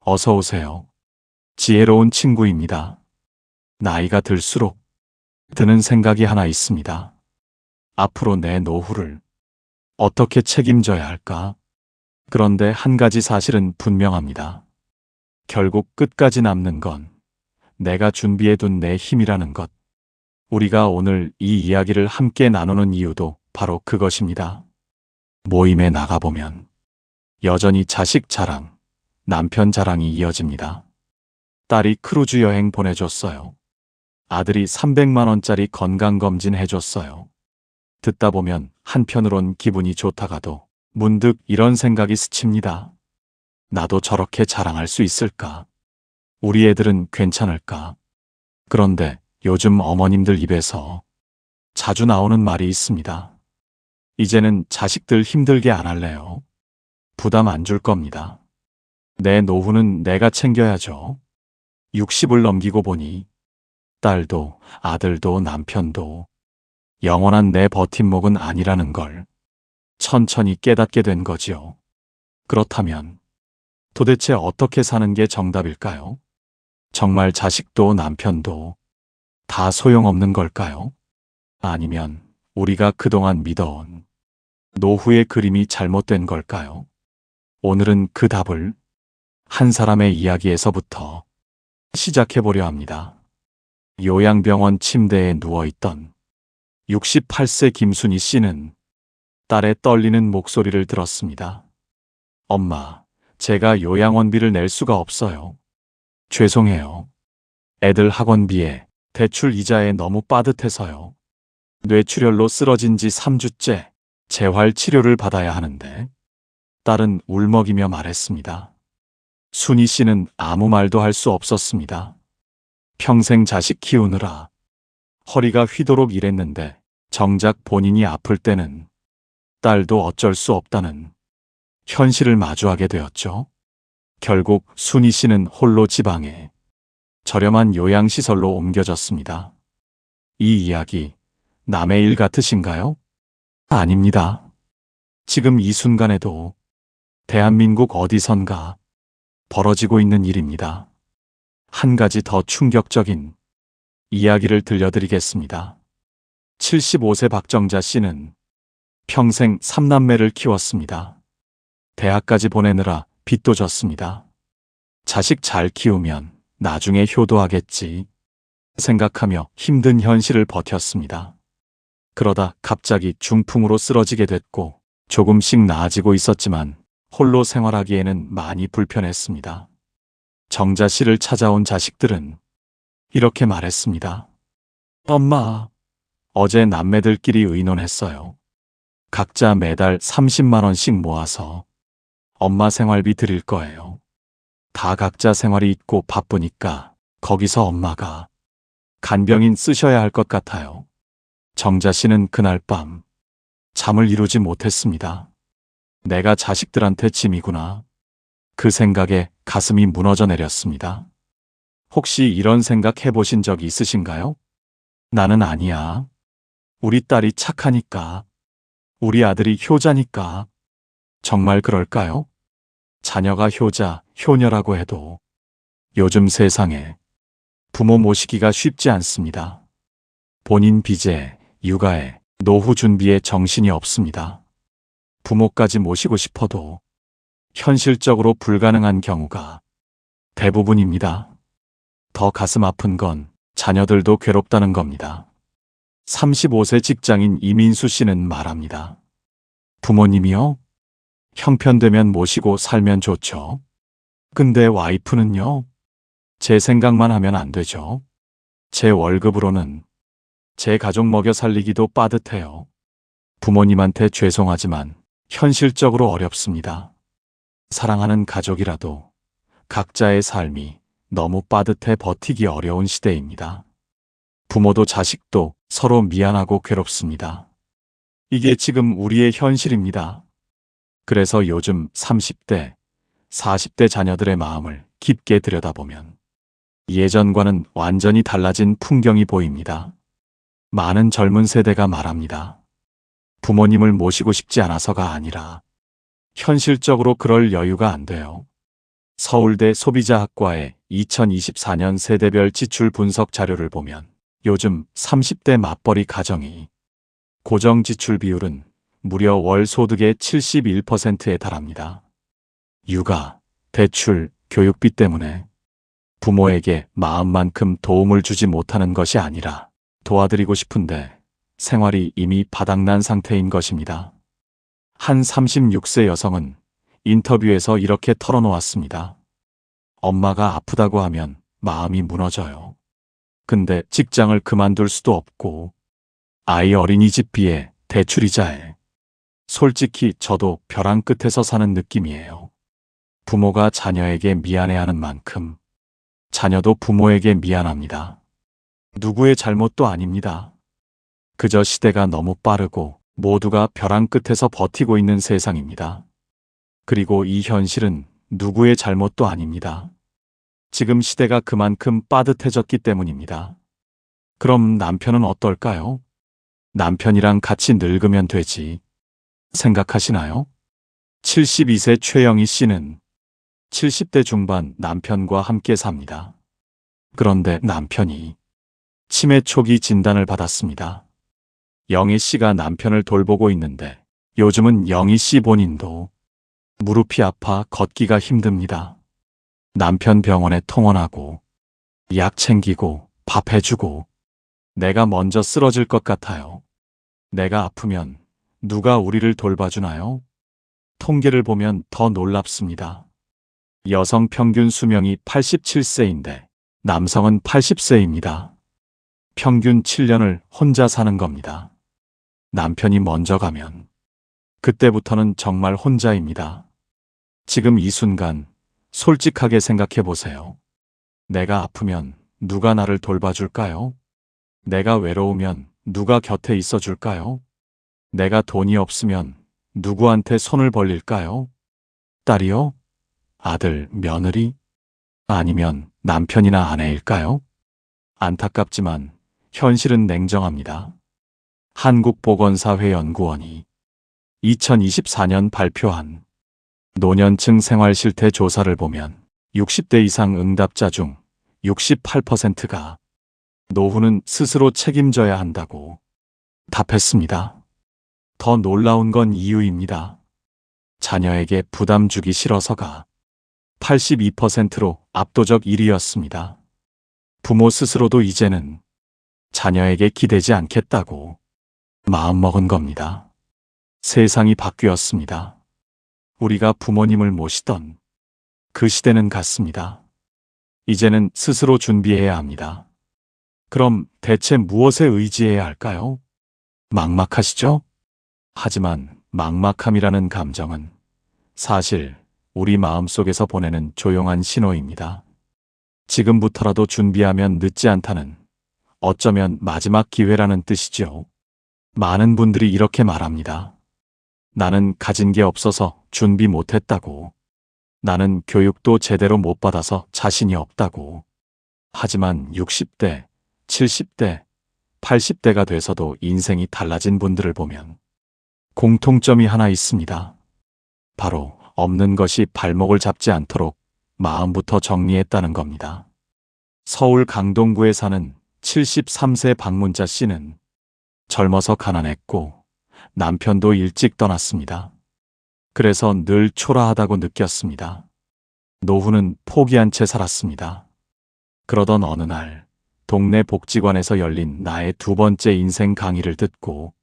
어서 오세요. 지혜로운 친구입니다. 나이가 들수록 드는 생각이 하나 있습니다. 앞으로 내 노후를 어떻게 책임져야 할까? 그런데 한 가지 사실은 분명합니다. 결국 끝까지 남는 건 내가 준비해둔 내 힘이라는 것. 우리가 오늘 이 이야기를 함께 나누는 이유도 바로 그것입니다. 모임에 나가보면 여전히 자식 자랑, 남편 자랑이 이어집니다. 딸이 크루즈 여행 보내줬어요. 아들이 300만 원짜리 건강검진 해줬어요. 듣다 보면 한편으론 기분이 좋다가도 문득 이런 생각이 스칩니다. 나도 저렇게 자랑할 수 있을까? 우리 애들은 괜찮을까? 그런데 요즘 어머님들 입에서 자주 나오는 말이 있습니다. 이제는 자식들 힘들게 안 할래요. 부담 안 줄 겁니다. 내 노후는 내가 챙겨야죠. 60을 넘기고 보니 딸도 아들도 남편도 영원한 내 버팀목은 아니라는 걸 천천히 깨닫게 된 거지요. 그렇다면 도대체 어떻게 사는 게 정답일까요? 정말 자식도 남편도 다 소용없는 걸까요? 아니면 우리가 그동안 믿어온 노후의 그림이 잘못된 걸까요? 오늘은 그 답을 한 사람의 이야기에서부터 시작해 보려 합니다. 요양병원 침대에 누워있던 68세 김순희 씨는 딸의 떨리는 목소리를 들었습니다. 엄마, 제가 요양원비를 낼 수가 없어요. 죄송해요. 애들 학원비에 대출 이자에 너무 빠듯해서요. 뇌출혈로 쓰러진 지 3주째 재활 치료를 받아야 하는데 딸은 울먹이며 말했습니다. 순희 씨는 아무 말도 할 수 없었습니다. 평생 자식 키우느라 허리가 휘도록 일했는데 정작 본인이 아플 때는 딸도 어쩔 수 없다는 현실을 마주하게 되었죠. 결국 순희 씨는 홀로 지방에 저렴한 요양시설로 옮겨졌습니다. 이 이야기 남의 일 같으신가요? 아닙니다. 지금 이 순간에도 대한민국 어디선가 벌어지고 있는 일입니다. 한 가지 더 충격적인 이야기를 들려드리겠습니다. 75세 박정자 씨는 평생 3남매를 키웠습니다. 대학까지 보내느라 빚도 졌습니다. 자식 잘 키우면 나중에 효도하겠지 생각하며 힘든 현실을 버텼습니다. 그러다 갑자기 중풍으로 쓰러지게 됐고 조금씩 나아지고 있었지만 홀로 생활하기에는 많이 불편했습니다. 정자 씨를 찾아온 자식들은 이렇게 말했습니다. 엄마, 어제 남매들끼리 의논했어요. 각자 매달 30만 원씩 모아서 엄마 생활비 드릴 거예요. 다 각자 생활이 있고 바쁘니까 거기서 엄마가 간병인 쓰셔야 할 것 같아요. 정자 씨는 그날 밤 잠을 이루지 못했습니다. 내가 자식들한테 짐이구나. 그 생각에 가슴이 무너져 내렸습니다. 혹시 이런 생각 해보신 적 있으신가요? 나는 아니야. 우리 딸이 착하니까. 우리 아들이 효자니까. 정말 그럴까요? 자녀가 효자, 효녀라고 해도 요즘 세상에 부모 모시기가 쉽지 않습니다. 본인 빚에, 육아에, 노후 준비에 정신이 없습니다. 부모까지 모시고 싶어도 현실적으로 불가능한 경우가 대부분입니다. 더 가슴 아픈 건 자녀들도 괴롭다는 겁니다. 35세 직장인 이민수 씨는 말합니다. 부모님이요? 형편되면 모시고 살면 좋죠. 근데 와이프는요? 제 생각만 하면 안 되죠. 제 월급으로는 제 가족 먹여 살리기도 빠듯해요. 부모님한테 죄송하지만 현실적으로 어렵습니다. 사랑하는 가족이라도 각자의 삶이 너무 빠듯해 버티기 어려운 시대입니다. 부모도 자식도 서로 미안하고 괴롭습니다. 이게 지금 우리의 현실입니다. 그래서 요즘 30대, 40대 자녀들의 마음을 깊게 들여다보면 예전과는 완전히 달라진 풍경이 보입니다. 많은 젊은 세대가 말합니다. 부모님을 모시고 싶지 않아서가 아니라 현실적으로 그럴 여유가 안 돼요. 서울대 소비자학과의 2024년 세대별 지출 분석 자료를 보면 요즘 30대 맞벌이 가정이 고정 지출 비율은 무려 월 소득의 71%에 달합니다. 육아, 대출, 교육비 때문에 부모에게 마음만큼 도움을 주지 못하는 것이 아니라 도와드리고 싶은데 생활이 이미 바닥난 상태인 것입니다. 한 36세 여성은 인터뷰에서 이렇게 털어놓았습니다. 엄마가 아프다고 하면 마음이 무너져요. 근데 직장을 그만둘 수도 없고 아이 어린이집비에 대출이자에 솔직히 저도 벼랑 끝에서 사는 느낌이에요. 부모가 자녀에게 미안해하는 만큼 자녀도 부모에게 미안합니다. 누구의 잘못도 아닙니다. 그저 시대가 너무 빠르고 모두가 벼랑 끝에서 버티고 있는 세상입니다. 그리고 이 현실은 누구의 잘못도 아닙니다. 지금 시대가 그만큼 빠듯해졌기 때문입니다. 그럼 남편은 어떨까요? 남편이랑 같이 늙으면 되지. 생각하시나요? 72세 최영희 씨는 70대 중반 남편과 함께 삽니다. 그런데 남편이 치매 초기 진단을 받았습니다. 영희 씨가 남편을 돌보고 있는데 요즘은 영희 씨 본인도 무릎이 아파 걷기가 힘듭니다. 남편 병원에 통원하고 약 챙기고 밥 해주고 내가 먼저 쓰러질 것 같아요. 내가 아프면 누가 우리를 돌봐주나요? 통계를 보면 더 놀랍습니다. 여성 평균 수명이 87세인데 남성은 80세입니다. 평균 7년을 혼자 사는 겁니다. 남편이 먼저 가면 그때부터는 정말 혼자입니다. 지금 이 순간 솔직하게 생각해 보세요. 내가 아프면 누가 나를 돌봐줄까요? 내가 외로우면 누가 곁에 있어 줄까요? 내가 돈이 없으면 누구한테 손을 벌릴까요? 딸이요? 아들, 며느리? 아니면 남편이나 아내일까요? 안타깝지만 현실은 냉정합니다. 한국보건사회연구원이 2024년 발표한 노년층 생활실태 조사를 보면 60대 이상 응답자 중 68%가 노후는 스스로 책임져야 한다고 답했습니다. 더 놀라운 건 이유입니다. 자녀에게 부담 주기 싫어서가 82%로 압도적 1위였습니다. 부모 스스로도 이제는 자녀에게 기대지 않겠다고 마음먹은 겁니다. 세상이 바뀌었습니다. 우리가 부모님을 모시던 그 시대는 갔습니다. 이제는 스스로 준비해야 합니다. 그럼 대체 무엇에 의지해야 할까요? 막막하시죠? 하지만 막막함이라는 감정은 사실 우리 마음속에서 보내는 조용한 신호입니다. 지금부터라도 준비하면 늦지 않다는, 어쩌면 마지막 기회라는 뜻이죠. 많은 분들이 이렇게 말합니다. 나는 가진 게 없어서 준비 못했다고. 나는 교육도 제대로 못 받아서 자신이 없다고. 하지만 60대, 70대, 80대가 돼서도 인생이 달라진 분들을 보면 공통점이 하나 있습니다. 바로 없는 것이 발목을 잡지 않도록 마음부터 정리했다는 겁니다. 서울 강동구에 사는 73세 박문자 씨는 젊어서 가난했고 남편도 일찍 떠났습니다. 그래서 늘 초라하다고 느꼈습니다. 노후는 포기한 채 살았습니다. 그러던 어느 날 동네 복지관에서 열린 나의 두 번째 인생 강의를 듣고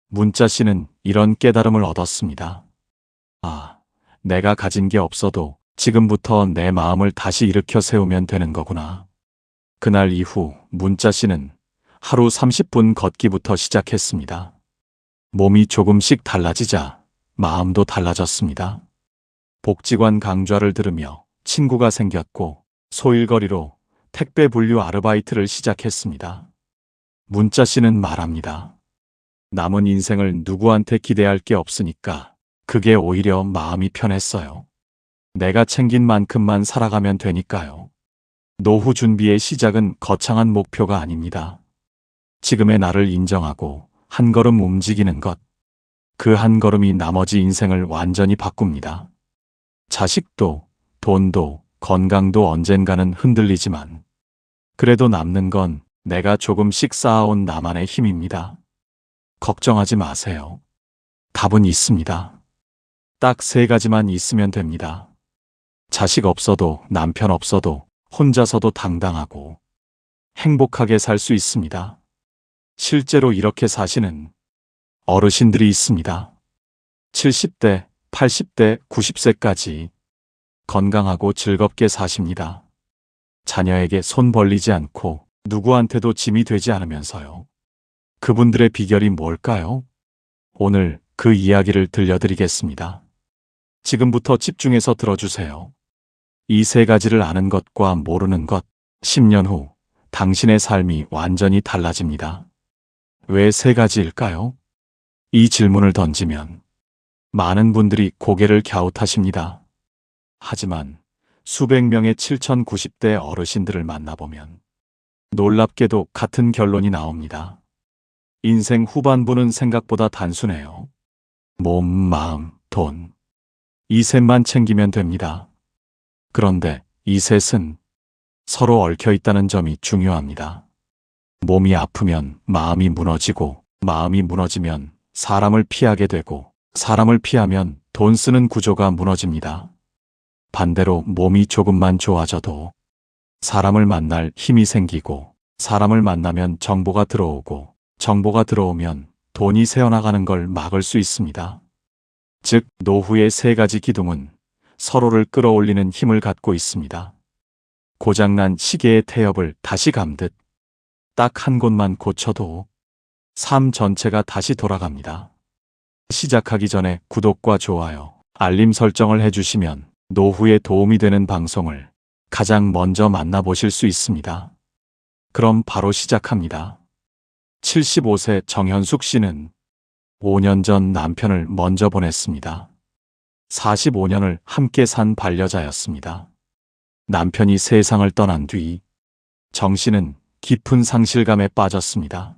문자 씨는 이런 깨달음을 얻었습니다. 아, 내가 가진 게 없어도 지금부터 내 마음을 다시 일으켜 세우면 되는 거구나. 그날 이후 문자 씨는 하루 30분 걷기부터 시작했습니다. 몸이 조금씩 달라지자 마음도 달라졌습니다. 복지관 강좌를 들으며 친구가 생겼고 소일거리로 택배 분류 아르바이트를 시작했습니다. 문자 씨는 말합니다. 남은 인생을 누구한테 기대할 게 없으니까 그게 오히려 마음이 편했어요. 내가 챙긴 만큼만 살아가면 되니까요. 노후 준비의 시작은 거창한 목표가 아닙니다. 지금의 나를 인정하고 한 걸음 움직이는 것. 그 한 걸음이 나머지 인생을 완전히 바꿉니다. 자식도, 돈도 건강도 언젠가는 흔들리지만 그래도 남는 건 내가 조금씩 쌓아온 나만의 힘입니다. 걱정하지 마세요. 답은 있습니다. 딱 3가지만 있으면 됩니다. 자식 없어도 남편 없어도 혼자서도 당당하고 행복하게 살 수 있습니다. 실제로 이렇게 사시는 어르신들이 있습니다. 70대, 80대, 90세까지 건강하고 즐겁게 사십니다. 자녀에게 손 벌리지 않고 누구한테도 짐이 되지 않으면서요. 그분들의 비결이 뭘까요? 오늘 그 이야기를 들려드리겠습니다. 지금부터 집중해서 들어주세요. 이 3가지를 아는 것과 모르는 것, 10년 후 당신의 삶이 완전히 달라집니다. 왜 3가지일까요? 이 질문을 던지면 많은 분들이 고개를 갸웃하십니다. 하지만 수백 명의 7090대 어르신들을 만나보면 놀랍게도 같은 결론이 나옵니다. 인생 후반부는 생각보다 단순해요. 몸, 마음, 돈. 이 셋만 챙기면 됩니다. 그런데 이 셋은 서로 얽혀 있다는 점이 중요합니다. 몸이 아프면 마음이 무너지고, 마음이 무너지면 사람을 피하게 되고, 사람을 피하면 돈 쓰는 구조가 무너집니다. 반대로 몸이 조금만 좋아져도 사람을 만날 힘이 생기고, 사람을 만나면 정보가 들어오고, 정보가 들어오면 돈이 새어나가는 걸 막을 수 있습니다. 즉, 노후의 3가지 기둥은 서로를 끌어올리는 힘을 갖고 있습니다. 고장난 시계의 태엽을 다시 감듯 딱 한 곳만 고쳐도 삶 전체가 다시 돌아갑니다. 시작하기 전에 구독과 좋아요, 알림 설정을 해주시면 노후에 도움이 되는 방송을 가장 먼저 만나보실 수 있습니다. 그럼 바로 시작합니다. 75세 정현숙 씨는 5년 전 남편을 먼저 보냈습니다. 45년을 함께 산 반려자였습니다. 남편이 세상을 떠난 뒤 정 씨는 깊은 상실감에 빠졌습니다.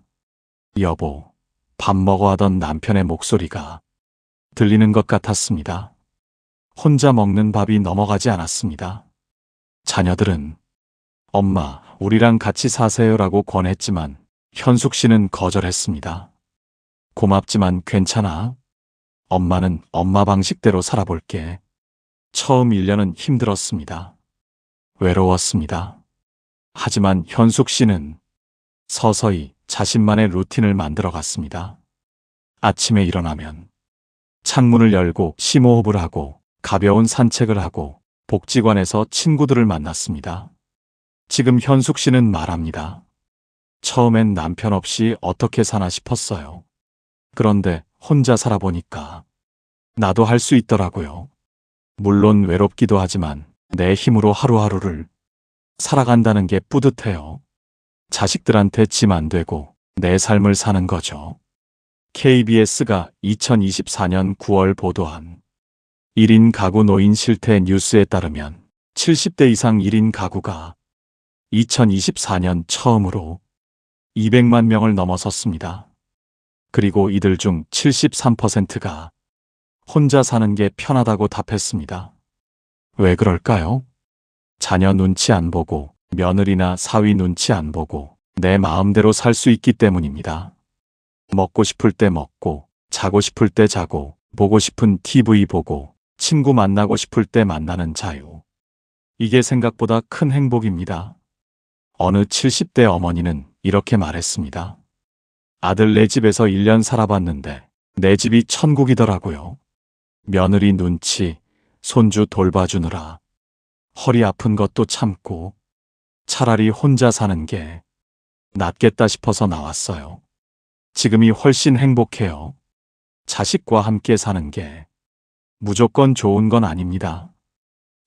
여보, 밥 먹어 하던 남편의 목소리가 들리는 것 같았습니다. 혼자 먹는 밥이 넘어가지 않았습니다. 자녀들은 엄마, 우리랑 같이 사세요라고 권했지만 현숙 씨는 거절했습니다. 고맙지만 괜찮아. 엄마는 엄마 방식대로 살아볼게. 처음 1년은 힘들었습니다. 외로웠습니다. 하지만 현숙 씨는 서서히 자신만의 루틴을 만들어 갔습니다. 아침에 일어나면 창문을 열고 심호흡을 하고 가벼운 산책을 하고 복지관에서 친구들을 만났습니다. 지금 현숙 씨는 말합니다. 처음엔 남편 없이 어떻게 사나 싶었어요. 그런데 혼자 살아보니까 나도 할 수 있더라고요. 물론 외롭기도 하지만 내 힘으로 하루하루를 살아간다는 게 뿌듯해요. 자식들한테 짐 안 되고 내 삶을 사는 거죠. KBS가 2024년 9월 보도한 1인 가구 노인 실태 뉴스에 따르면 70대 이상 1인 가구가 2024년 처음으로 200만 명을 넘어섰습니다. 그리고 이들 중 73%가 혼자 사는 게 편하다고 답했습니다. 왜 그럴까요? 자녀 눈치 안 보고, 며느리나 사위 눈치 안 보고 내 마음대로 살 수 있기 때문입니다. 먹고 싶을 때 먹고, 자고 싶을 때 자고, 보고 싶은 TV 보고, 친구 만나고 싶을 때 만나는 자유. 이게 생각보다 큰 행복입니다. 어느 70대 어머니는 이렇게 말했습니다. 아들 내 집에서 1년 살아봤는데 내 집이 천국이더라고요. 며느리 눈치, 손주 돌봐주느라 허리 아픈 것도 참고 차라리 혼자 사는 게 낫겠다 싶어서 나왔어요. 지금이 훨씬 행복해요. 자식과 함께 사는 게 무조건 좋은 건 아닙니다.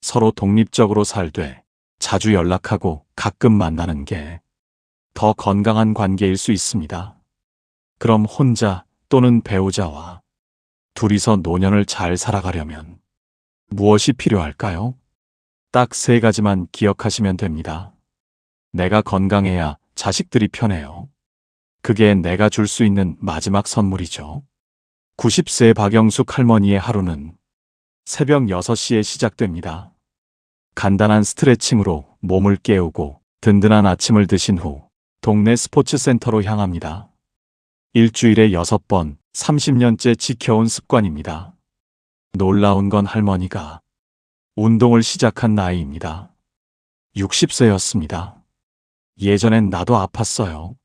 서로 독립적으로 살되 자주 연락하고 가끔 만나는 게 더 건강한 관계일 수 있습니다. 그럼 혼자 또는 배우자와 둘이서 노년을 잘 살아가려면 무엇이 필요할까요? 딱 3가지만 기억하시면 됩니다. 내가 건강해야 자식들이 편해요. 그게 내가 줄 수 있는 마지막 선물이죠. 90세 박영숙 할머니의 하루는 새벽 6시에 시작됩니다. 간단한 스트레칭으로 몸을 깨우고 든든한 아침을 드신 후 동네 스포츠 센터로 향합니다. 일주일에 6번, 30년째 지켜온 습관입니다. 놀라운 건 할머니가 운동을 시작한 나이입니다. 60세였습니다. 예전엔 나도 아팠어요.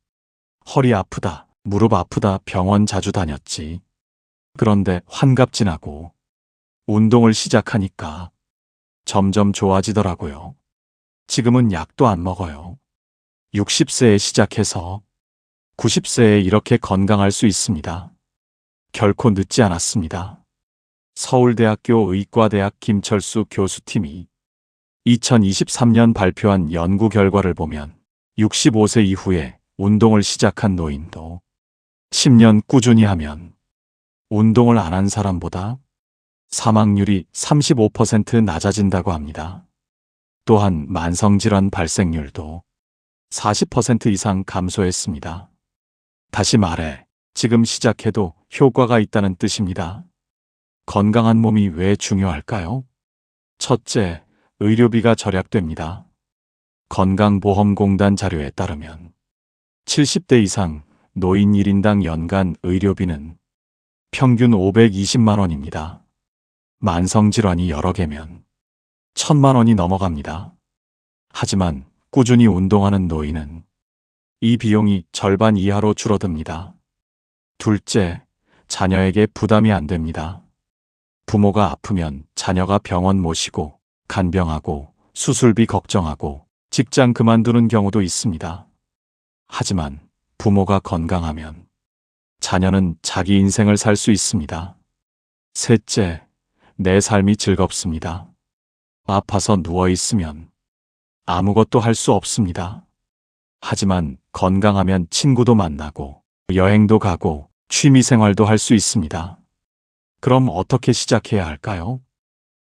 허리 아프다, 무릎 아프다 병원 자주 다녔지. 그런데 환갑 지나고 운동을 시작하니까 점점 좋아지더라고요. 지금은 약도 안 먹어요. 60세에 시작해서 90세에 이렇게 건강할 수 있습니다. 결코 늦지 않았습니다. 서울대학교 의과대학 김철수 교수팀이 2023년 발표한 연구 결과를 보면 65세 이후에 운동을 시작한 노인도 10년 꾸준히 하면 운동을 안 한 사람보다 사망률이 35% 낮아진다고 합니다. 또한 만성질환 발생률도 40% 이상 감소했습니다. 다시 말해, 지금 시작해도 효과가 있다는 뜻입니다. 건강한 몸이 왜 중요할까요? 첫째, 의료비가 절약됩니다. 건강보험공단 자료에 따르면 70대 이상 노인 1인당 연간 의료비는 평균 520만 원입니다. 만성질환이 여러 개면 1000만 원이 넘어갑니다. 하지만 꾸준히 운동하는 노인은 이 비용이 절반 이하로 줄어듭니다. 둘째, 자녀에게 부담이 안 됩니다. 부모가 아프면 자녀가 병원 모시고 간병하고 수술비 걱정하고 직장 그만두는 경우도 있습니다. 하지만 부모가 건강하면 자녀는 자기 인생을 살 수 있습니다. 셋째, 내 삶이 즐겁습니다. 아파서 누워있으면 아무것도 할 수 없습니다. 하지만 건강하면 친구도 만나고 여행도 가고 취미생활도 할 수 있습니다. 그럼 어떻게 시작해야 할까요?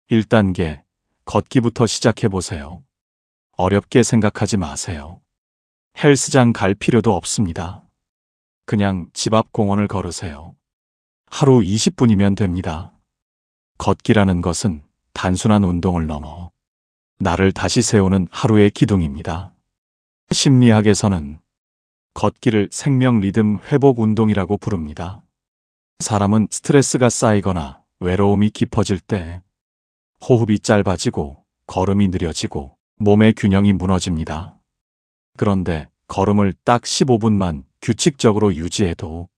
1단계, 걷기부터 시작해보세요. 어렵게 생각하지 마세요. 헬스장 갈 필요도 없습니다. 그냥 집 앞 공원을 걸으세요. 하루 20분이면 됩니다. 걷기라는 것은 단순한 운동을 넘어 나를 다시 세우는 하루의 기둥입니다. 심리학에서는 걷기를 생명 리듬 회복 운동이라고 부릅니다. 사람은 스트레스가 쌓이거나 외로움이 깊어질 때 호흡이 짧아지고 걸음이 느려지고 몸의 균형이 무너집니다. 그런데 걸음을 딱 15분만 규칙적으로 유지해도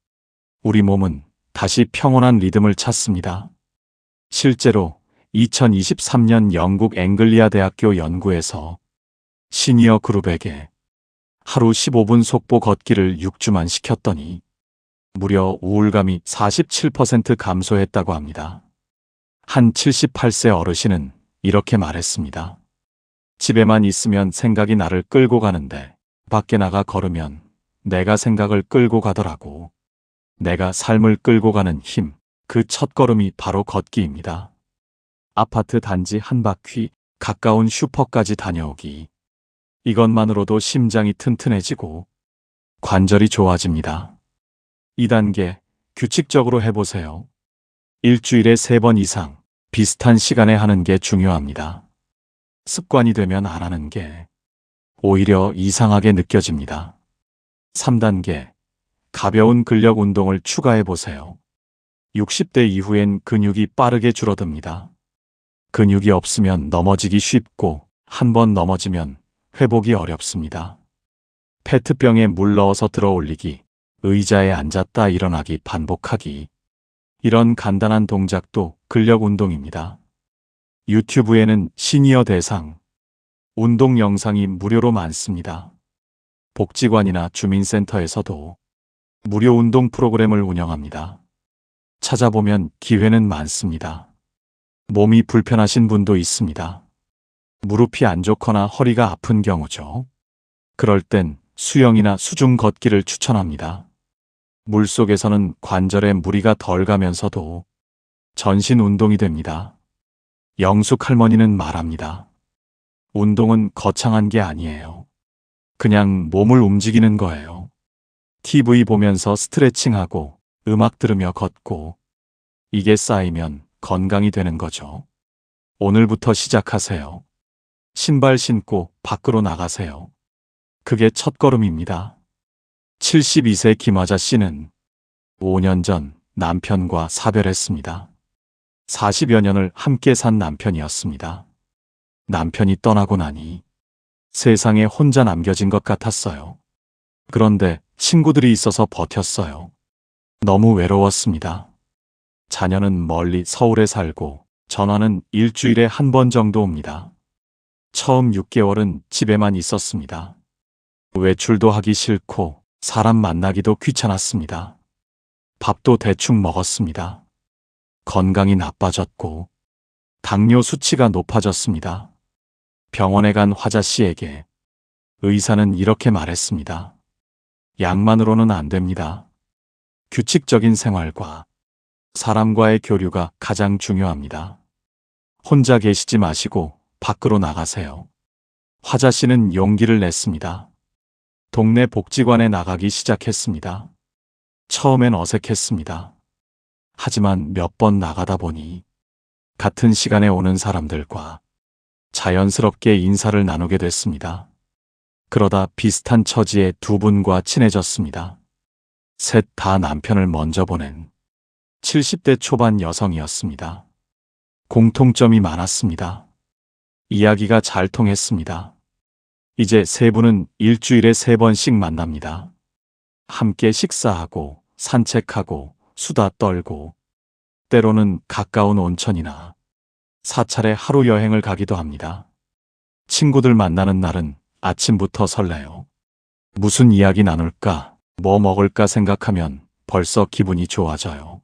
우리 몸은 다시 평온한 리듬을 찾습니다. 실제로 2023년 영국 앵글리아 대학교 연구에서 시니어 그룹에게 하루 15분 속보 걷기를 6주만 시켰더니 무려 우울감이 47% 감소했다고 합니다. 한 78세 어르신은 이렇게 말했습니다. 집에만 있으면 생각이 나를 끌고 가는데 밖에 나가 걸으면 내가 생각을 끌고 가더라고. 내가 삶을 끌고 가는 힘, 그 첫걸음이 바로 걷기입니다. 아파트 단지 한 바퀴, 가까운 슈퍼까지 다녀오기. 이것만으로도 심장이 튼튼해지고 관절이 좋아집니다. 2단계, 규칙적으로 해보세요. 일주일에 3번 이상 비슷한 시간에 하는 게 중요합니다. 습관이 되면 안 하는 게 오히려 이상하게 느껴집니다. 3단계, 가벼운 근력 운동을 추가해보세요. 60대 이후엔 근육이 빠르게 줄어듭니다. 근육이 없으면 넘어지기 쉽고 한 번 넘어지면 회복이 어렵습니다. 페트병에 물 넣어서 들어 올리기, 의자에 앉았다 일어나기 반복하기. 이런 간단한 동작도 근력 운동입니다. 유튜브에는 시니어 대상 운동 영상이 무료로 많습니다. 복지관이나 주민센터에서도 무료 운동 프로그램을 운영합니다. 찾아보면 기회는 많습니다. 몸이 불편하신 분도 있습니다. 무릎이 안 좋거나 허리가 아픈 경우죠. 그럴 땐 수영이나 수중 걷기를 추천합니다. 물속에서는 관절에 무리가 덜 가면서도 전신 운동이 됩니다. 영숙 할머니는 말합니다. 운동은 거창한 게 아니에요. 그냥 몸을 움직이는 거예요. TV 보면서 스트레칭하고 음악 들으며 걷고 이게 쌓이면 건강이 되는 거죠. 오늘부터 시작하세요. 신발 신고 밖으로 나가세요. 그게 첫걸음입니다. 72세 김화자 씨는 5년 전 남편과 사별했습니다. 40여 년을 함께 산 남편이었습니다. 남편이 떠나고 나니 세상에 혼자 남겨진 것 같았어요. 그런데 친구들이 있어서 버텼어요. 너무 외로웠습니다. 자녀는 멀리 서울에 살고 전화는 일주일에 한 번 정도 옵니다. 처음 6개월은 집에만 있었습니다. 외출도 하기 싫고 사람 만나기도 귀찮았습니다. 밥도 대충 먹었습니다. 건강이 나빠졌고 당뇨 수치가 높아졌습니다. 병원에 간 화자 씨에게 의사는 이렇게 말했습니다. 약만으로는 안 됩니다. 규칙적인 생활과 사람과의 교류가 가장 중요합니다. 혼자 계시지 마시고 밖으로 나가세요. 화자 씨는 용기를 냈습니다. 동네 복지관에 나가기 시작했습니다. 처음엔 어색했습니다. 하지만 몇 번 나가다 보니 같은 시간에 오는 사람들과 자연스럽게 인사를 나누게 됐습니다. 그러다 비슷한 처지의 두 분과 친해졌습니다. 셋 다 남편을 먼저 보낸 70대 초반 여성이었습니다. 공통점이 많았습니다. 이야기가 잘 통했습니다. 이제 세 분은 일주일에 3번씩 만납니다. 함께 식사하고 산책하고 수다 떨고 때로는 가까운 온천이나 사찰에 하루 여행을 가기도 합니다. 친구들 만나는 날은 아침부터 설레요. 무슨 이야기 나눌까, 뭐 먹을까 생각하면 벌써 기분이 좋아져요.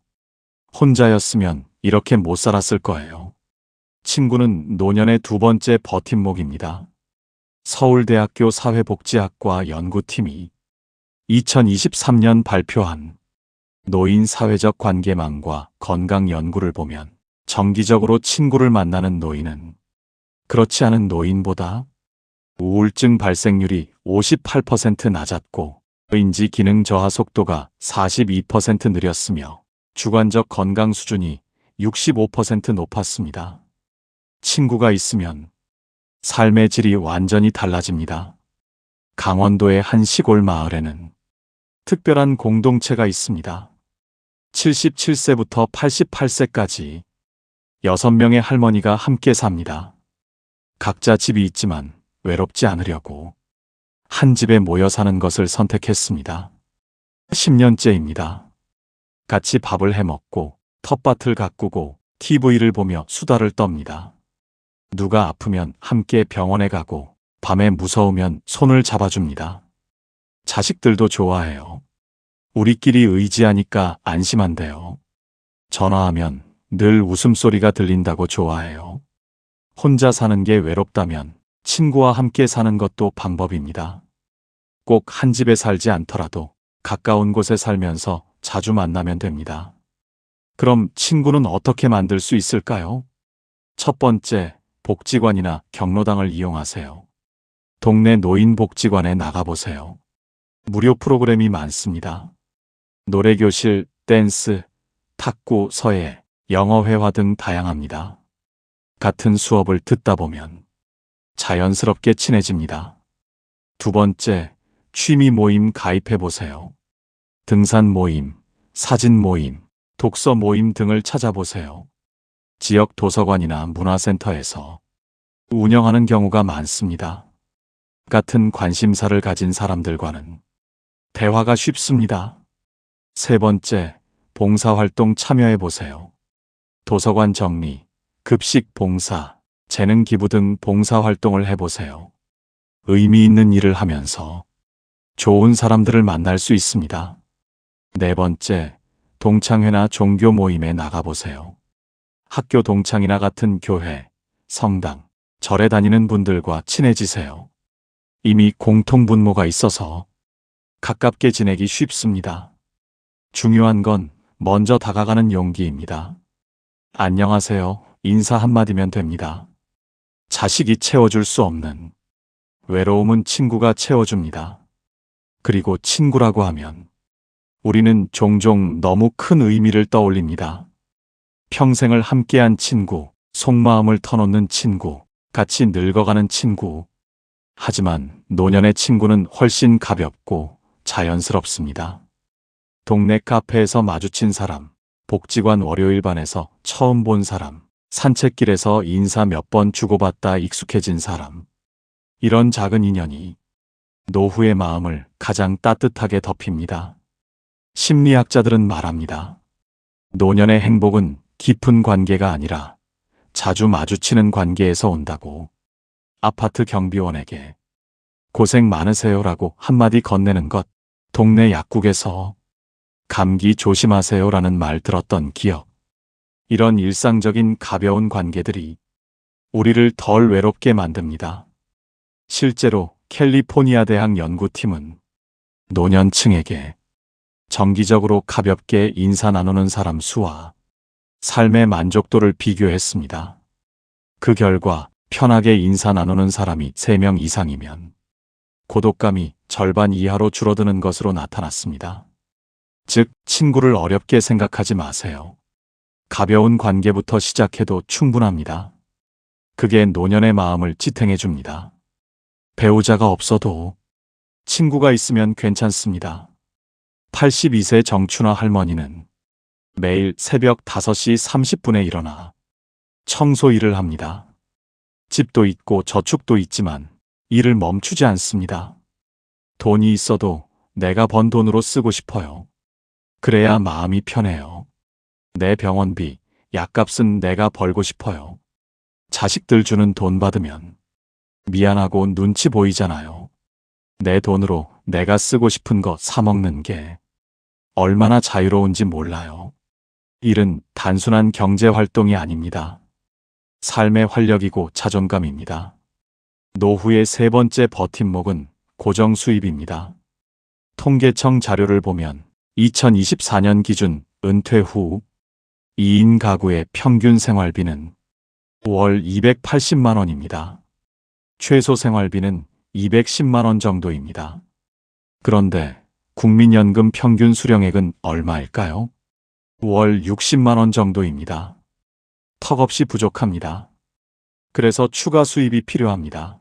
혼자였으면 이렇게 못 살았을 거예요. 친구는 노년의 2번째 버팀목입니다. 서울대학교 사회복지학과 연구팀이 2023년 발표한 노인 사회적 관계망과 건강 연구를 보면 정기적으로 친구를 만나는 노인은 그렇지 않은 노인보다 우울증 발생률이 58% 낮았고 인지 기능 저하 속도가 42% 느렸으며 주관적 건강 수준이 65% 높았습니다. 친구가 있으면 삶의 질이 완전히 달라집니다. 강원도의 한 시골 마을에는 특별한 공동체가 있습니다. 77세부터 88세까지 6명의 할머니가 함께 삽니다. 각자 집이 있지만 외롭지 않으려고 한 집에 모여 사는 것을 선택했습니다. 10년째입니다. 같이 밥을 해 먹고 텃밭을 가꾸고 TV를 보며 수다를 떱니다. 누가 아프면 함께 병원에 가고 밤에 무서우면 손을 잡아줍니다. 자식들도 좋아해요. 우리끼리 의지하니까 안심한대요. 전화하면 늘 웃음소리가 들린다고 좋아해요. 혼자 사는 게 외롭다면 친구와 함께 사는 것도 방법입니다. 꼭 한 집에 살지 않더라도 가까운 곳에 살면서 자주 만나면 됩니다. 그럼 친구는 어떻게 만들 수 있을까요? 첫 번째, 복지관이나 경로당을 이용하세요. 동네 노인복지관에 나가보세요. 무료 프로그램이 많습니다. 노래교실, 댄스, 탁구, 서예, 영어회화 등 다양합니다. 같은 수업을 듣다 보면 자연스럽게 친해집니다. 두 번째, 취미 모임 가입해보세요. 등산 모임, 사진 모임, 독서 모임 등을 찾아보세요. 지역 도서관이나 문화센터에서 운영하는 경우가 많습니다. 같은 관심사를 가진 사람들과는 대화가 쉽습니다. 세 번째, 봉사활동 참여해보세요. 도서관 정리, 급식 봉사, 재능 기부 등 봉사활동을 해보세요. 의미 있는 일을 하면서 좋은 사람들을 만날 수 있습니다. 네 번째, 동창회나 종교 모임에 나가보세요. 학교 동창이나 같은 교회, 성당, 절에 다니는 분들과 친해지세요. 이미 공통분모가 있어서 가깝게 지내기 쉽습니다. 중요한 건 먼저 다가가는 용기입니다. 안녕하세요. 인사 한마디면 됩니다. 자식이 채워줄 수 없는 외로움은 친구가 채워줍니다. 그리고 친구라고 하면 우리는 종종 너무 큰 의미를 떠올립니다. 평생을 함께한 친구, 속마음을 터놓는 친구, 같이 늙어가는 친구. 하지만 노년의 친구는 훨씬 가볍고 자연스럽습니다. 동네 카페에서 마주친 사람, 복지관 월요일반에서 처음 본 사람, 산책길에서 인사 몇 번 주고받다 익숙해진 사람. 이런 작은 인연이 노후의 마음을 가장 따뜻하게 덮입니다. 심리학자들은 말합니다. 노년의 행복은 깊은 관계가 아니라 자주 마주치는 관계에서 온다고. 아파트 경비원에게 고생 많으세요라고 한마디 건네는 것, 동네 약국에서 감기 조심하세요라는 말 들었던 기억. 이런 일상적인 가벼운 관계들이 우리를 덜 외롭게 만듭니다. 실제로 캘리포니아 대학 연구팀은 노년층에게 정기적으로 가볍게 인사 나누는 사람 수와 삶의 만족도를 비교했습니다. 그 결과 편하게 인사 나누는 사람이 3명 이상이면 고독감이 절반 이하로 줄어드는 것으로 나타났습니다. 즉, 친구를 어렵게 생각하지 마세요. 가벼운 관계부터 시작해도 충분합니다. 그게 노년의 마음을 지탱해 줍니다. 배우자가 없어도 친구가 있으면 괜찮습니다. 82세 정춘화 할머니는 매일 새벽 5시 30분에 일어나 청소 일을 합니다. 집도 있고 저축도 있지만 일을 멈추지 않습니다. 돈이 있어도 내가 번 돈으로 쓰고 싶어요. 그래야 마음이 편해요. 내 병원비, 약값은 내가 벌고 싶어요. 자식들 주는 돈 받으면 미안하고 눈치 보이잖아요. 내 돈으로 내가 쓰고 싶은 거 사 먹는 게 얼마나 자유로운지 몰라요. 일은 단순한 경제 활동이 아닙니다. 삶의 활력이고 자존감입니다. 노후의 3번째 버팀목은 고정 수입입니다. 통계청 자료를 보면 2024년 기준 은퇴 후 2인 가구의 평균 생활비는 월 280만 원입니다. 최소 생활비는 210만 원 정도입니다. 그런데 국민연금 평균 수령액은 얼마일까요? 월 60만 원 정도입니다. 턱없이 부족합니다. 그래서 추가 수입이 필요합니다.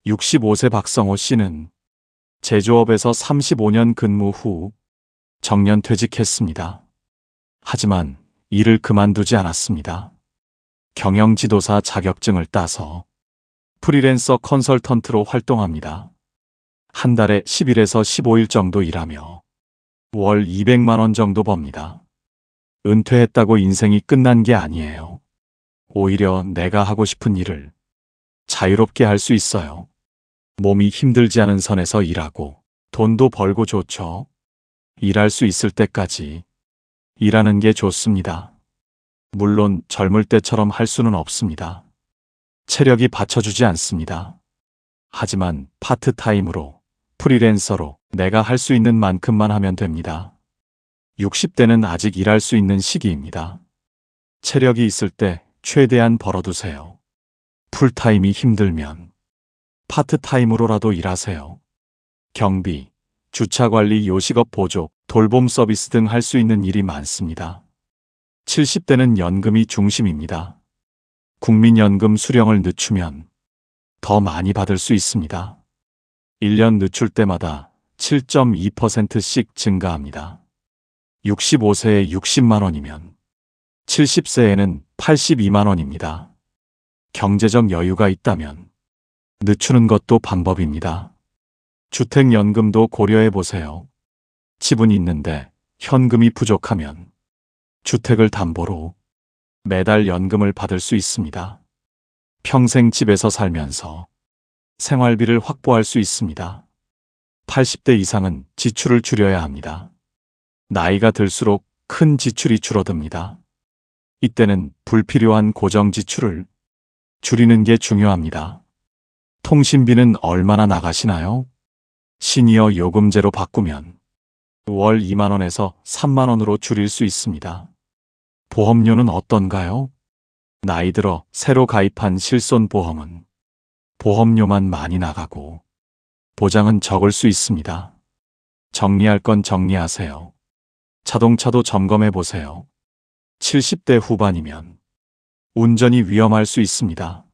65세 박성호 씨는 제조업에서 35년 근무 후 정년 퇴직했습니다. 하지만 일을 그만두지 않았습니다. 경영지도사 자격증을 따서 프리랜서 컨설턴트로 활동합니다. 한 달에 10일에서 15일 정도 일하며 월 200만 원 정도 법니다. 은퇴했다고 인생이 끝난 게 아니에요. 오히려 내가 하고 싶은 일을 자유롭게 할 수 있어요. 몸이 힘들지 않은 선에서 일하고 돈도 벌고 좋죠. 일할 수 있을 때까지 일하는 게 좋습니다. 물론 젊을 때처럼 할 수는 없습니다. 체력이 받쳐주지 않습니다. 하지만 파트타임으로, 프리랜서로 내가 할 수 있는 만큼만 하면 됩니다. 60대는 아직 일할 수 있는 시기입니다. 체력이 있을 때 최대한 벌어두세요. 풀타임이 힘들면 파트타임으로라도 일하세요. 경비, 주차관리, 요식업 보조, 돌봄 서비스 등 할 수 있는 일이 많습니다. 70대는 연금이 중심입니다. 국민연금 수령을 늦추면 더 많이 받을 수 있습니다. 1년 늦출 때마다 7.2%씩 증가합니다. 65세에 60만 원이면 70세에는 82만 원입니다. 경제적 여유가 있다면 늦추는 것도 방법입니다. 주택연금도 고려해 보세요. 집은 있는데 현금이 부족하면 주택을 담보로 매달 연금을 받을 수 있습니다. 평생 집에서 살면서 생활비를 확보할 수 있습니다. 80대 이상은 지출을 줄여야 합니다. 나이가 들수록 큰 지출이 줄어듭니다. 이때는 불필요한 고정 지출을 줄이는 게 중요합니다. 통신비는 얼마나 나가시나요? 시니어 요금제로 바꾸면 월 2만 원에서 3만 원으로 줄일 수 있습니다. 보험료는 어떤가요? 나이 들어 새로 가입한 실손보험은 보험료만 많이 나가고 보장은 적을 수 있습니다. 정리할 건 정리하세요. 자동차도 점검해 보세요. 70대 후반이면 운전이 위험할 수 있습니다.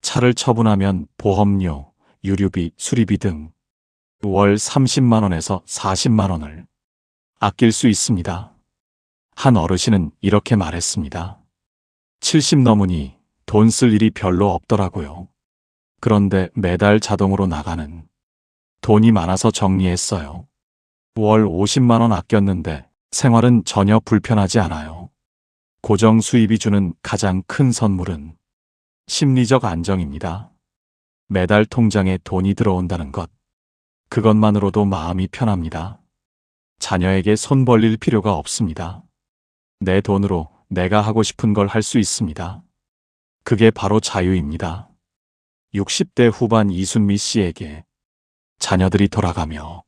차를 처분하면 보험료, 유류비, 수리비 등 월 30만 원에서 40만 원을 아낄 수 있습니다. 한 어르신은 이렇게 말했습니다. 70 넘으니 돈 쓸 일이 별로 없더라고요. 그런데 매달 자동으로 나가는 돈이 많아서 정리했어요. 월 50만 원 아꼈는데 생활은 전혀 불편하지 않아요. 고정 수입이 주는 가장 큰 선물은 심리적 안정입니다. 매달 통장에 돈이 들어온다는 것. 그것만으로도 마음이 편합니다. 자녀에게 손 벌릴 필요가 없습니다. 내 돈으로 내가 하고 싶은 걸 할 수 있습니다. 그게 바로 자유입니다. 60대 후반 이순미 씨에게 자녀들이 돌아가며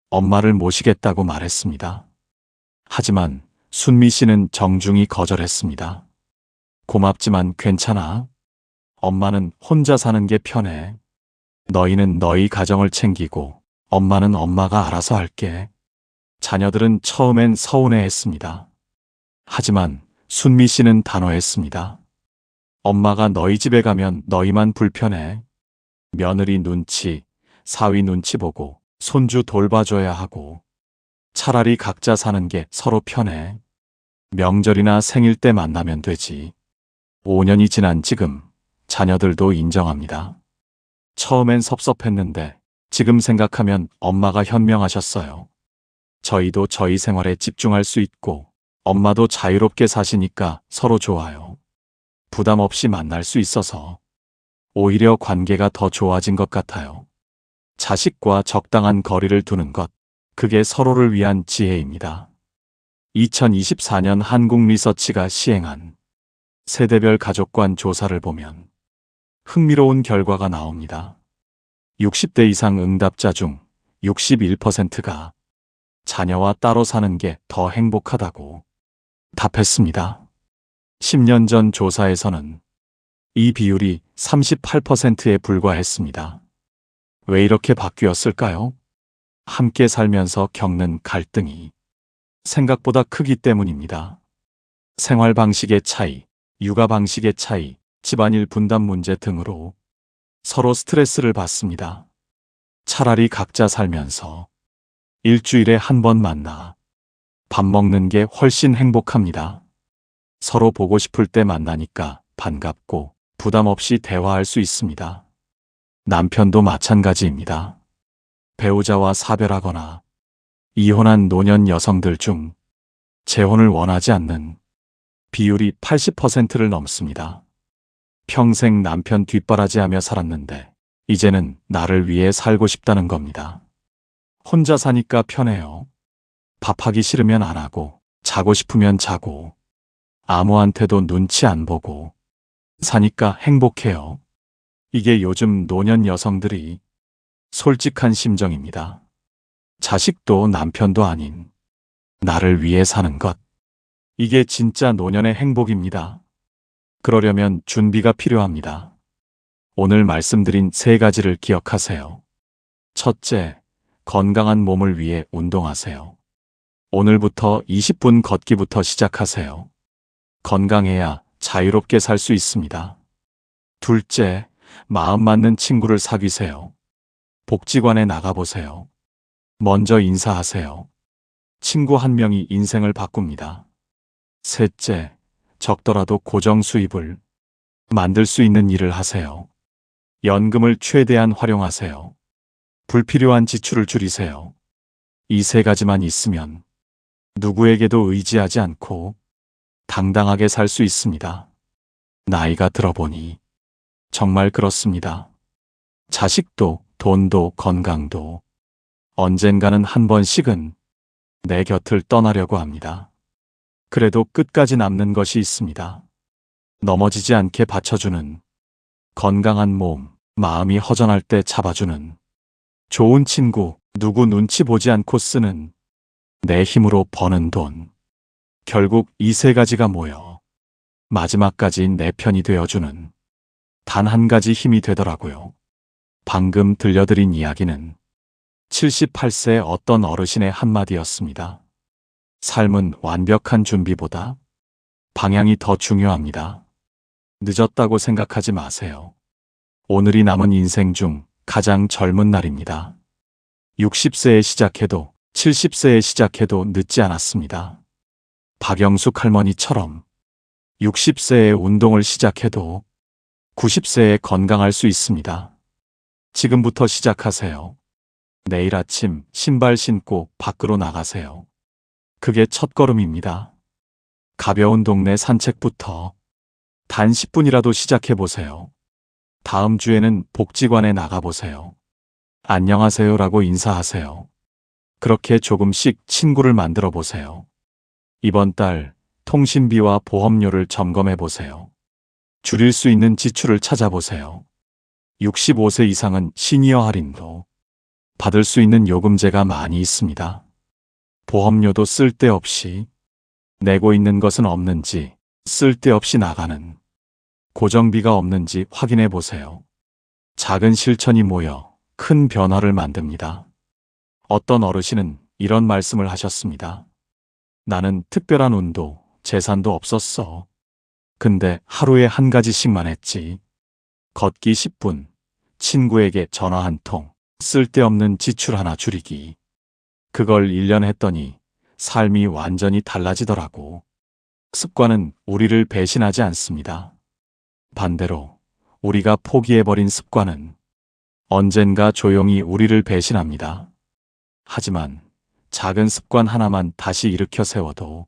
엄마를 모시겠다고 말했습니다. 하지만 순미 씨는 정중히 거절했습니다. 고맙지만 괜찮아. 엄마는 혼자 사는 게 편해. 너희는 너희 가정을 챙기고 엄마는 엄마가 알아서 할게. 자녀들은 처음엔 서운해했습니다. 하지만 순미 씨는 단호했습니다. 엄마가 너희 집에 가면 너희만 불편해. 며느리 눈치, 사위 눈치 보고 손주 돌봐줘야 하고 차라리 각자 사는 게 서로 편해. 명절이나 생일 때 만나면 되지. 5년이 지난 지금 자녀들도 인정합니다. 처음엔 섭섭했는데 지금 생각하면 엄마가 현명하셨어요. 저희도 저희 생활에 집중할 수 있고 엄마도 자유롭게 사시니까 서로 좋아요. 부담 없이 만날 수 있어서 오히려 관계가 더 좋아진 것 같아요. 자식과 적당한 거리를 두는 것, 그게 서로를 위한 지혜입니다. 2024년 한국리서치가 시행한 세대별 가족관 조사를 보면 흥미로운 결과가 나옵니다. 60대 이상 응답자 중 61%가 자녀와 따로 사는 게 더 행복하다고 답했습니다. 10년 전 조사에서는 이 비율이 38%에 불과했습니다. 왜 이렇게 바뀌었을까요? 함께 살면서 겪는 갈등이 생각보다 크기 때문입니다. 생활 방식의 차이, 육아 방식의 차이, 집안일 분담 문제 등으로 서로 스트레스를 받습니다. 차라리 각자 살면서 일주일에 한 번 만나 밥 먹는 게 훨씬 행복합니다. 서로 보고 싶을 때 만나니까 반갑고 부담 없이 대화할 수 있습니다. 남편도 마찬가지입니다. 배우자와 사별하거나 이혼한 노년 여성들 중 재혼을 원하지 않는 비율이 80%를 넘습니다. 평생 남편 뒷바라지하며 살았는데 이제는 나를 위해 살고 싶다는 겁니다. 혼자 사니까 편해요. 밥하기 싫으면 안 하고 자고 싶으면 자고 아무한테도 눈치 안 보고 사니까 행복해요. 이게 요즘 노년 여성들이 솔직한 심정입니다. 자식도 남편도 아닌 나를 위해 사는 것. 이게 진짜 노년의 행복입니다. 그러려면 준비가 필요합니다. 오늘 말씀드린 3가지를 기억하세요. 첫째, 건강한 몸을 위해 운동하세요. 오늘부터 20분 걷기부터 시작하세요. 건강해야 자유롭게 살 수 있습니다. 둘째, 마음 맞는 친구를 사귀세요. 복지관에 나가보세요. 먼저 인사하세요. 친구 한 명이 인생을 바꿉니다. 셋째, 적더라도 고정 수입을 만들 수 있는 일을 하세요. 연금을 최대한 활용하세요. 불필요한 지출을 줄이세요. 이 3가지만 있으면 누구에게도 의지하지 않고 당당하게 살 수 있습니다. 나이가 들어보니 정말 그렇습니다. 자식도 돈도 건강도 언젠가는 한 번씩은 내 곁을 떠나려고 합니다. 그래도 끝까지 남는 것이 있습니다. 넘어지지 않게 받쳐주는 건강한 몸, 마음이 허전할 때 잡아주는 좋은 친구, 누구 눈치 보지 않고 쓰는 내 힘으로 버는 돈. 결국 이 3가지가 모여 마지막까지 내 편이 되어주는 단 한 가지 힘이 되더라고요. 방금 들려드린 이야기는 78세 어떤 어르신의 한마디였습니다. 삶은 완벽한 준비보다 방향이 더 중요합니다. 늦었다고 생각하지 마세요. 오늘이 남은 인생 중 가장 젊은 날입니다. 60세에 시작해도 70세에 시작해도 늦지 않았습니다. 박영숙 할머니처럼 60세에 운동을 시작해도 90세에 건강할 수 있습니다. 지금부터 시작하세요. 내일 아침 신발 신고 밖으로 나가세요. 그게 첫걸음입니다. 가벼운 동네 산책부터 단 10분이라도 시작해보세요. 다음 주에는 복지관에 나가보세요. 안녕하세요라고 인사하세요. 그렇게 조금씩 친구를 만들어 보세요. 이번 달 통신비와 보험료를 점검해 보세요. 줄일 수 있는 지출을 찾아보세요. 65세 이상은 시니어 할인도 받을 수 있는 요금제가 많이 있습니다. 보험료도 쓸데없이 내고 있는 것은 없는지, 쓸데없이 나가는 고정비가 없는지 확인해 보세요. 작은 실천이 모여 큰 변화를 만듭니다. 어떤 어르신은 이런 말씀을 하셨습니다. 나는 특별한 운도, 재산도 없었어. 근데 하루에 한 가지씩만 했지. 걷기 10분, 친구에게 전화 한 통, 쓸데없는 지출 하나 줄이기. 그걸 1년 했더니 삶이 완전히 달라지더라고. 습관은 우리를 배신하지 않습니다. 반대로 우리가 포기해버린 습관은 언젠가 조용히 우리를 배신합니다. 하지만 작은 습관 하나만 다시 일으켜 세워도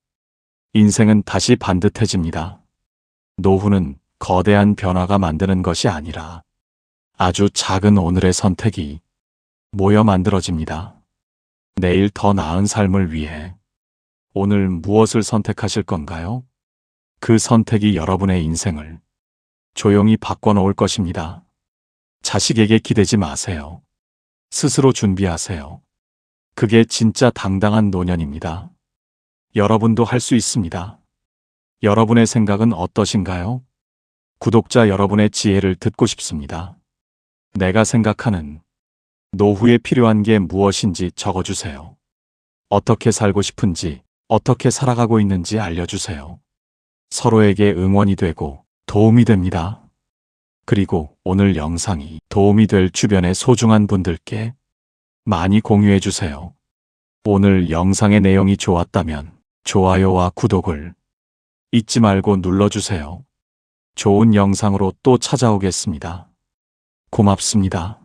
인생은 다시 반듯해집니다. 노후는 거대한 변화가 만드는 것이 아니라 아주 작은 오늘의 선택이 모여 만들어집니다. 내일 더 나은 삶을 위해 오늘 무엇을 선택하실 건가요? 그 선택이 여러분의 인생을 조용히 바꿔놓을 것입니다. 자식에게 기대지 마세요. 스스로 준비하세요. 그게 진짜 당당한 노년입니다. 여러분도 할 수 있습니다. 여러분의 생각은 어떠신가요? 구독자 여러분의 지혜를 듣고 싶습니다. 내가 생각하는 노후에 필요한 게 무엇인지 적어주세요. 어떻게 살고 싶은지, 어떻게 살아가고 있는지 알려주세요. 서로에게 응원이 되고 도움이 됩니다. 그리고 오늘 영상이 도움이 될 주변의 소중한 분들께 많이 공유해 주세요. 오늘 영상의 내용이 좋았다면 좋아요와 구독을 잊지 말고 눌러주세요. 좋은 영상으로 또 찾아오겠습니다. 고맙습니다.